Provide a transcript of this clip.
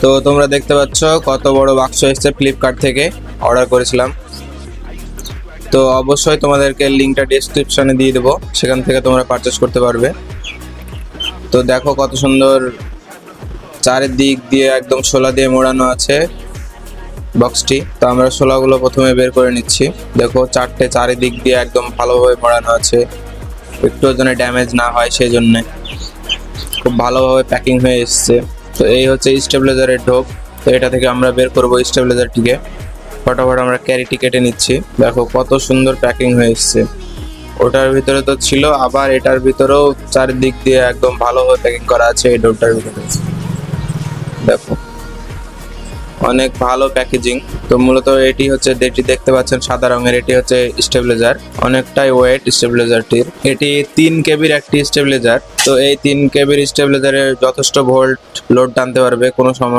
তো তোমরা দেখতে পাচ্ছ কত বড় বাক্স এসেছে ফ্লিপকার্ট থেকে, অর্ডার করেছিলাম। তো অবশ্যই তোমাদেরকে লিঙ্কটা ডেসক্রিপশনে দিয়ে দেবো, সেখান থেকে তোমরা পারচেস করতে পারবে। তো দেখো কত সুন্দর চারিদিক দিয়ে একদম শোলা দিয়ে মোড়ানো আছে বক্সটি। তো আমরা শোলাগুলো প্রথমে বের করে নিচ্ছি। দেখো চারিদিক দিয়ে একদম ভালোভাবে মোড়ানো আছে, একটু যেন ড্যামেজ না হয় সেই জন্যে খুব ভালোভাবে প্যাকিং হয়ে এসছে। তো এই হচ্ছে স্টেবিলাইজারের ঢোক। তো এটা থেকে আমরা বের করবো স্টেবিলাইজারটিকে। ফটাফট আমরা ক্যারিটি কেটে নিচ্ছি। দেখো কত সুন্দর প্যাকিং হয়ে এসছে। ওটার ভিতরে তো ছিল, আবার এটার ভিতরেও চারিদিক দিয়ে একদম ভালোভাবে প্যাকিং করা আছে এই ডোরটার ভিতরে। দেখো অনেক ভালো প্যাকেজিং। তো মূলত এটি হচ্ছে, যেটি দেখতে পাচ্ছেন সাদা রঙের, এটি হচ্ছে স্টেবিলাইজার। অনেকটাই ওয়েট স্টেবিলাইজারটির। এটি 3 কেবির একটি স্টেবিলাইজার। তো এই 3 কেবির স্টেবিলাইজারে যথেষ্ট ভোল্ট লোড টানতে পারবে, কোনো সমস্যা